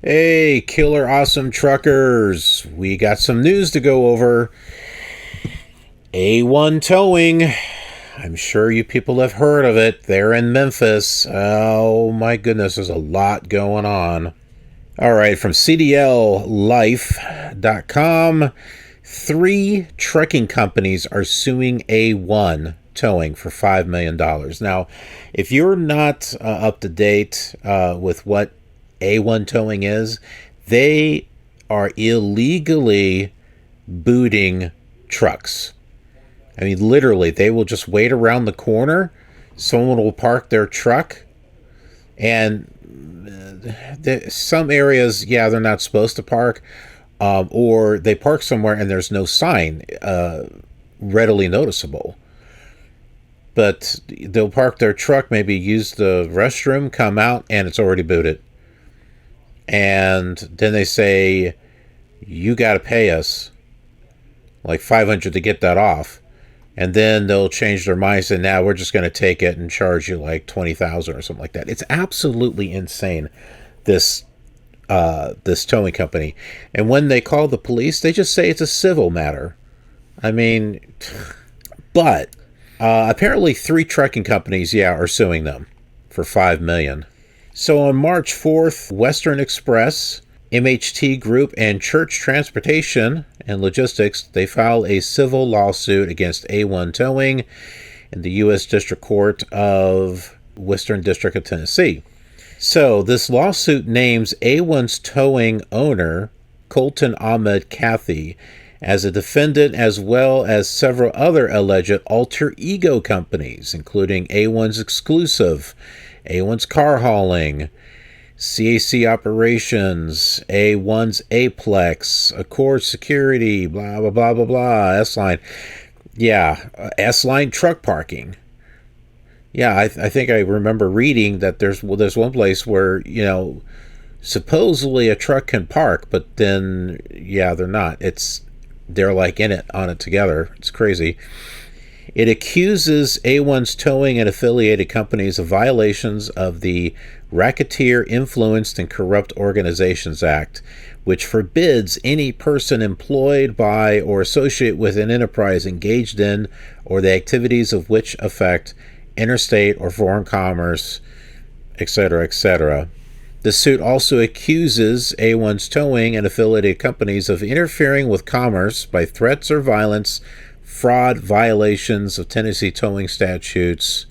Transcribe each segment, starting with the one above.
Hey, killer awesome truckers. We got some news to go over. A1 Towing. I'm sure you people have heard of it. They're in Memphis. Oh my goodness, there's a lot going on. All right, from CDLLife.com, three trucking companies are suing A1 Towing for $5 million. Now, if you're not up to date with what A1 Towing is, they are illegally booting trucks. I mean, literally, they will just wait around the corner. Someone will park their truck, and some areas, yeah, they're not supposed to park, or they park somewhere and there's no sign readily noticeable. But they'll park their truck, maybe use the restroom, come out, and it's already booted. And then they say, you got to pay us like 500 to get that off. And then they'll change their minds and now we're just going to take it and charge you like 20,000 or something like that. It's absolutely insane, this this towing company. And when they call the police, they just say it's a civil matter. I mean, but apparently three trucking companies, yeah, are suing them for 5 million. So on March 4th, Western Express, MHT Group, and Church Transportation and Logistics, they filed a civil lawsuit against A1 Towing in the U.S. District Court of Western District of Tennessee. So this lawsuit names A1's towing owner, Colton Ahmed Cathy, as a defendant, as well as several other alleged alter ego companies, including A1's Exclusive, A1's Car Hauling, CAC Operations, A1's Aplex, Accord Security, blah, blah, blah, blah, blah, S-Line. Yeah, S-Line Truck Parking. Yeah, I think I remember reading that there's one place where, supposedly a truck can park, but then, yeah, they're not. They're like in it, on it together. It's crazy. It accuses A1's towing and affiliated companies of violations of the Racketeer Influenced and Corrupt Organizations Act, which forbids any person employed by or associate with an enterprise engaged in or the activities of which affect interstate or foreign commerce, etc., etc. The suit also accuses A1's towing and affiliated companies of interfering with commerce by threats or violence, fraud, violations of Tennessee towing statutes,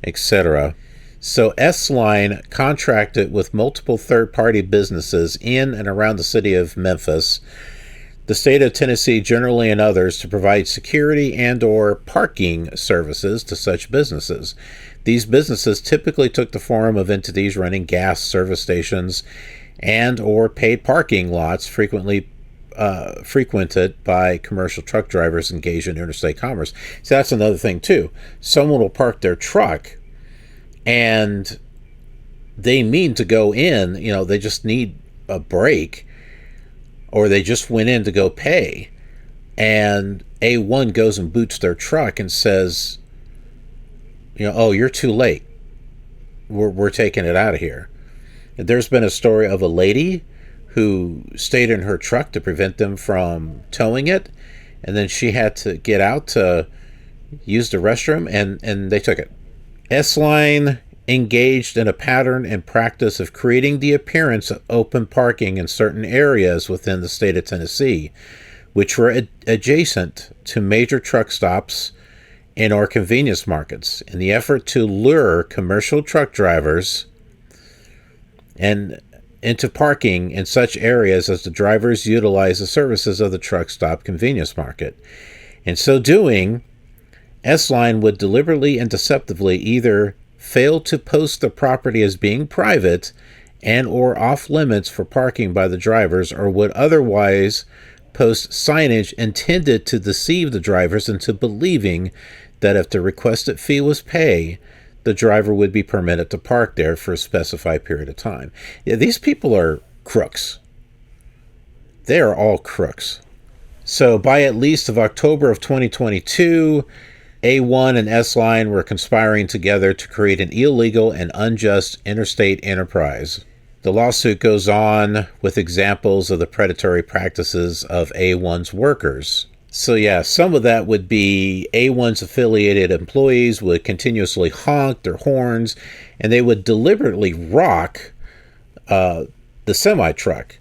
etc. So S-Line contracted with multiple third-party businesses in and around the city of Memphis, the state of Tennessee generally, and others to provide security and or parking services to such businesses. These businesses typically took the form of entities running gas service stations and or paid parking lots frequently frequented by commercial truck drivers engaged in interstate commerce. So that's another thing too. Someone will park their truck and they mean to go in, they just need a break, or they just went in to go pay, and A1 goes and boots their truck and says, oh, you're too late. We're taking it out of here. There's been a story of a lady who stayed in her truck to prevent them from towing it, and then she had to get out to use the restroom, and they took it. S-Line engaged in a pattern and practice of creating the appearance of open parking in certain areas within the state of Tennessee, which were adjacent to major truck stops and or convenience markets, in the effort to lure commercial truck drivers and into parking in such areas as the drivers utilize the services of the truck stop convenience market. In so doing, S-Line would deliberately and deceptively either fail to post the property as being private and or off limits for parking by the drivers, or would otherwise post signage intended to deceive the drivers into believing that if the requested fee was paid, the driver would be permitted to park there for a specified period of time. Yeah, these people are crooks. They are all crooks. So by at least of October of 2022, A1 and S-Line were conspiring together to create an illegal and unjust interstate enterprise. The lawsuit goes on with examples of the predatory practices of A1's workers. So yeah, some of that would be A1's affiliated employees would continuously honk their horns, and they would deliberately rock the semi-truck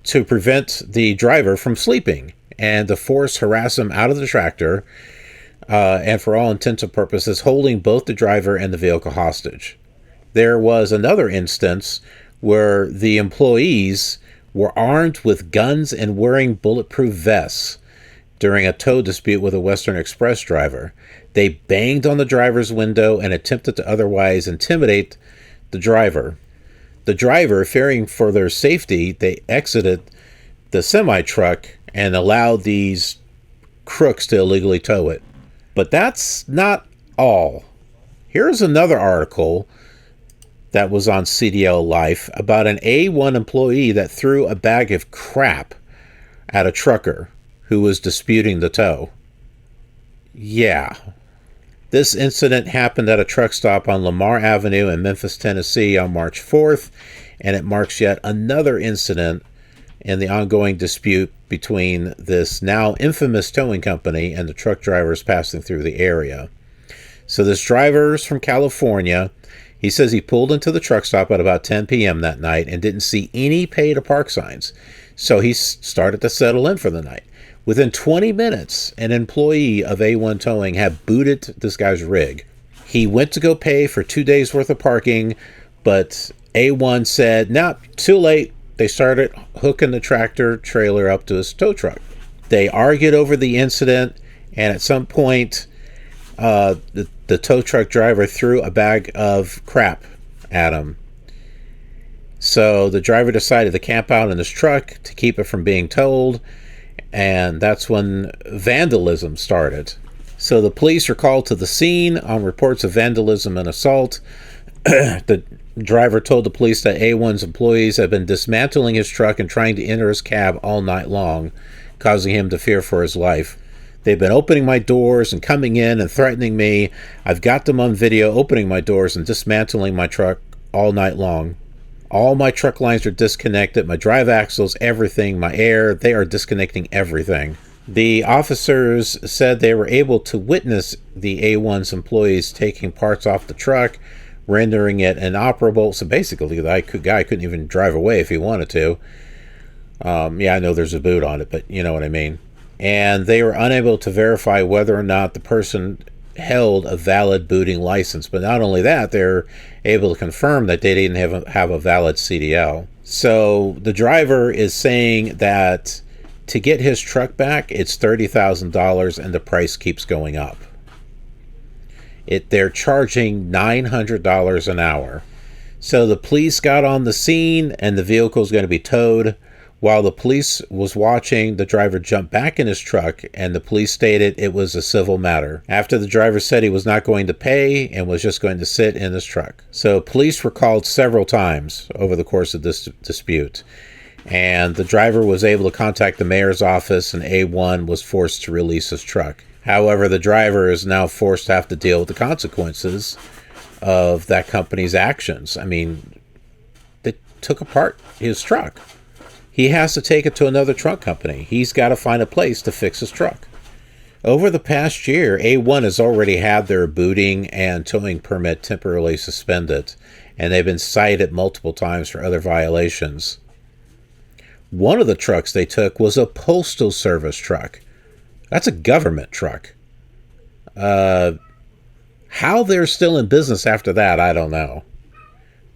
to prevent the driver from sleeping and to harass him out of the tractor, and for all intents and purposes, holding both the driver and the vehicle hostage. There was another instance where the employees were armed with guns and wearing bulletproof vests during a tow dispute with a Western Express driver. They banged on the driver's window and attempted to otherwise intimidate the driver. The driver, fearing for their safety, they exited the semi-truck and allowed these crooks to illegally tow it. But that's not all. Here's another article that was on CDL Life about an A1 employee that threw a bag of crap at a trucker who was disputing the tow. Yeah. This incident happened at a truck stop on Lamar Avenue in Memphis, Tennessee on March 4th, and it marks yet another incident in the ongoing dispute between this now infamous towing company and the truck drivers passing through the area. So this driver's from California. He says he pulled into the truck stop at about 10 p.m. that night and didn't see any pay to park signs. So he started to settle in for the night. Within 20 minutes, an employee of A1 Towing had booted this guy's rig. He went to go pay for 2 days worth of parking, but A1 said, "Nah, too late." They started hooking the tractor trailer up to his tow truck. They argued over the incident, and at some point, the tow truck driver threw a bag of crap at him. So the driver decided to camp out in his truck to keep it from being towed, and that's when vandalism started. So the police are called to the scene on reports of vandalism and assault. The driver told the police that A1's employees had been dismantling his truck and trying to enter his cab all night long, causing him to fear for his life. "They've been opening my doors and coming in and threatening me. I've got them on video opening my doors and dismantling my truck all night long. All my truck lines are disconnected, my drive axles, everything, my air, they are disconnecting everything." The officers said they were able to witness the A1's employees taking parts off the truck, rendering it inoperable. So basically, the guy couldn't even drive away if he wanted to. Yeah, I know there's a boot on it, but you know what I mean. And they were unable to verify whether or not the person held a valid booting license. But not only that, they're able to confirm that they didn't have a valid CDL. So the driver is saying that to get his truck back, it's $30,000 and the price keeps going up. They're charging $900 an hour. So the police got on the scene and the vehicle is going to be towed. While the police was watching, the driver jumped back in his truck, and the police stated it was a civil matter. After the driver said he was not going to pay and was just going to sit in his truck. So police were called several times over the course of this dispute. And the driver was able to contact the mayor's office, and A1 was forced to release his truck. However, the driver is now forced to have to deal with the consequences of that company's actions. I mean, they took apart his truck. He has to take it to another truck company. He's got to find a place to fix his truck. Over the past year, A1 has already had their booting and towing permit temporarily suspended, and they've been cited multiple times for other violations. One of the trucks they took was a postal service truck. That's a government truck. How they're still in business after that, I don't know.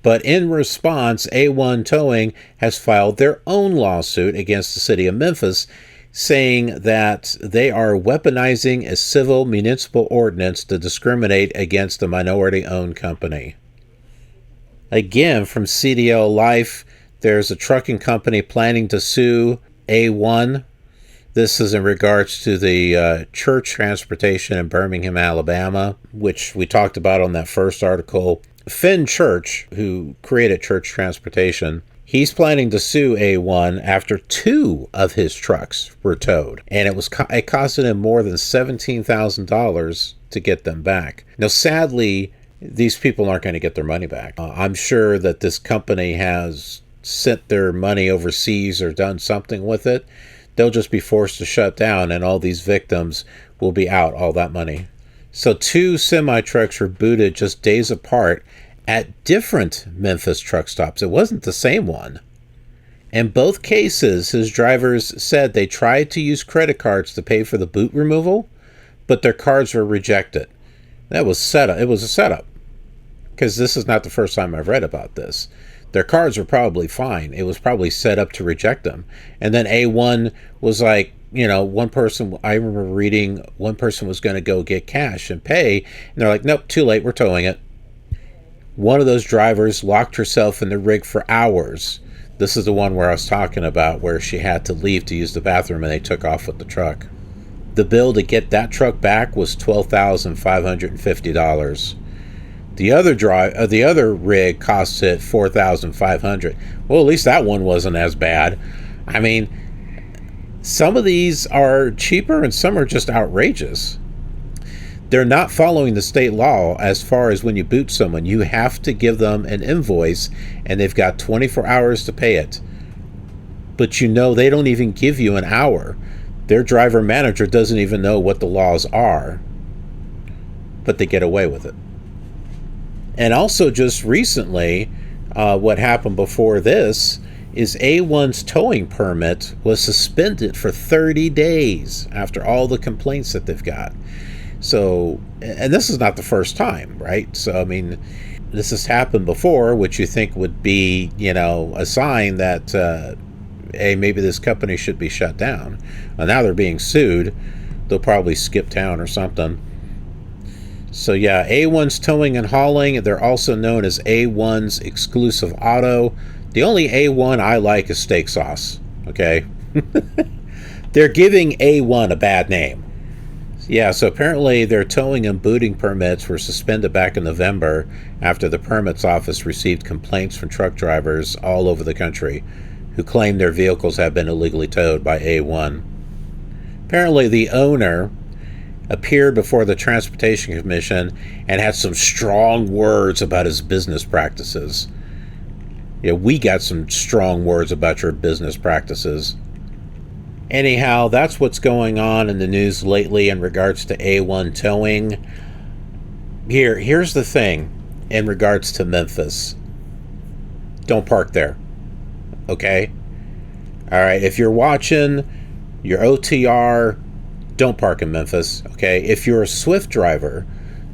But in response, A1 Towing has filed their own lawsuit against the city of Memphis, saying that they are weaponizing a civil municipal ordinance to discriminate against a minority-owned company. Again, from CDL Life, there's a trucking company planning to sue A1. This is in regards to the church transportation in Birmingham, Alabama, which we talked about on that first article. Finn Church, who created church transportation, he's planning to sue A1 after 2 of his trucks were towed. And it costed him more than $17,000 to get them back. Now, sadly, these people aren't going to get their money back. I'm sure that this company has sent their money overseas or done something with it, they'll just be forced to shut down, and all these victims will be out all that money. So 2 semi-trucks were booted just days apart at different Memphis truck stops. It wasn't the same one. In both cases, his drivers said they tried to use credit cards to pay for the boot removal, but their cards were rejected. That was set up. It was a setup, because this is not the first time I've read about this. Their cards were probably fine. It was probably set up to reject them. And then A1 was like, one person, I remember reading, one person was going to go get cash and pay, and they're like, nope, too late, we're towing it. One of those drivers locked herself in the rig for hours. This is the one where I was talking about, where she had to leave to use the bathroom and they took off with the truck. The bill to get that truck back was $12,550. The other rig cost it $4,500. Well, at least that one wasn't as bad. I mean, some of these are cheaper and some are just outrageous. They're not following the state law as far as when you boot someone. You have to give them an invoice, and they've got 24 hours to pay it. But they don't even give you an hour. Their driver manager doesn't even know what the laws are. But they get away with it. And also just recently, what happened before this is A1's towing permit was suspended for 30 days after all the complaints that they've got. So, and this is not the first time, right? So, I mean, this has happened before, which you think would be, a sign that, hey, maybe this company should be shut down. Well, now they're being sued. They'll probably skip town or something. So, yeah, A1's Towing and Hauling. They're also known as A1's Exclusive Auto. The only A1 I like is Steak Sauce, okay? They're giving A1 a bad name. Yeah, so apparently their towing and booting permits were suspended back in November after the permits office received complaints from truck drivers all over the country who claimed their vehicles had been illegally towed by A1. Apparently the owner appeared before the Transportation Commission and had some strong words about his business practices. Yeah, we got some strong words about your business practices. Anyhow, that's what's going on in the news lately in regards to A1 towing. Here's the thing in regards to Memphis. Don't park there. Okay? All right, if you're watching your OTR, don't park in Memphis. Okay? If you're a Swift driver,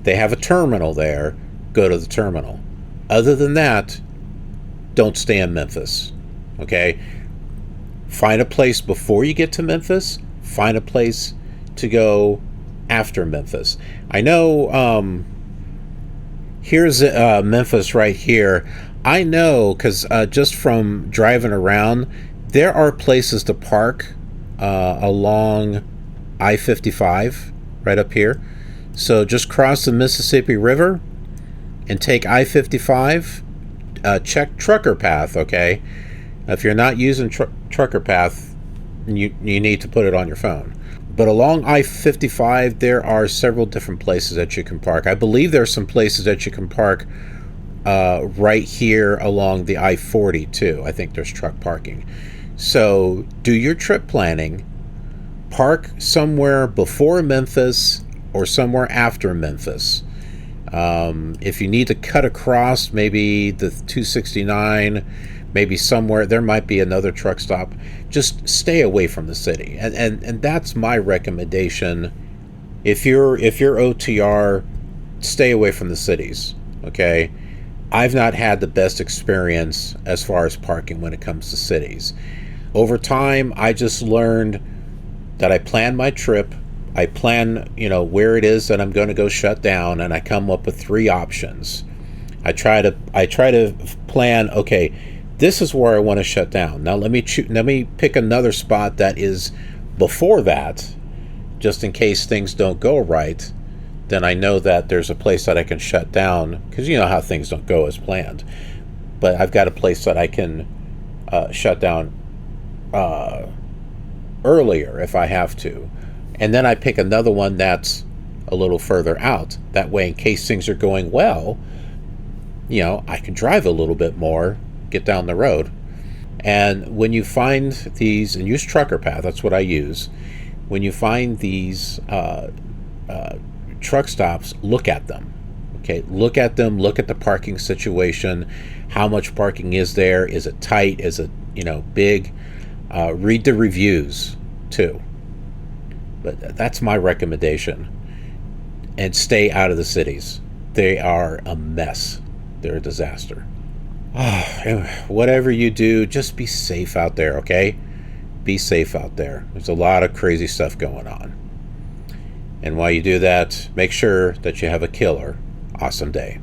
they have a terminal there. Go to the terminal. Other than that, don't stay in Memphis. Okay? Find a place before you get to Memphis. Find a place to go after Memphis. I know, here's Memphis right here. I know because just from driving around, there are places to park along I-55 right up here. So just cross the Mississippi River and take I-55. Check Trucker Path, okay? If you're not using Trucker Path, you need to put it on your phone. But along I-55, there are several different places that you can park. I believe there are some places that you can park right here along the I-40 too. I think there's truck parking. So do your trip planning. Park somewhere before Memphis or somewhere after Memphis. If you need to cut across maybe the 269, maybe somewhere, there might be another truck stop. Just stay away from the city. And that's my recommendation. If you're OTR, stay away from the cities, okay? I've not had the best experience as far as parking when it comes to cities. Over time, I just learned that I plan my trip. I plan, where it is that I'm going to go shut down, and I come up with 3 options. I try to plan, okay, this is where I want to shut down. Now let me pick another spot that is before that, just in case things don't go right. Then I know that there's a place that I can shut down, because you know how things don't go as planned. But I've got a place that I can shut down earlier if I have to. And then I pick another one that's a little further out. That way, in case things are going well, I can drive a little bit more, get down the road. And when you find these, and use Trucker Path, that's what I use. When you find these truck stops, look at them. Okay, look at them. Look at the parking situation. How much parking is there? Is it tight? Is it big? Read the reviews too. But that's my recommendation. And stay out of the cities. They are a mess. They're a disaster. Whatever you do, just be safe out there, okay? Be safe out there. There's a lot of crazy stuff going on. And while you do that, make sure that you have a killer awesome day.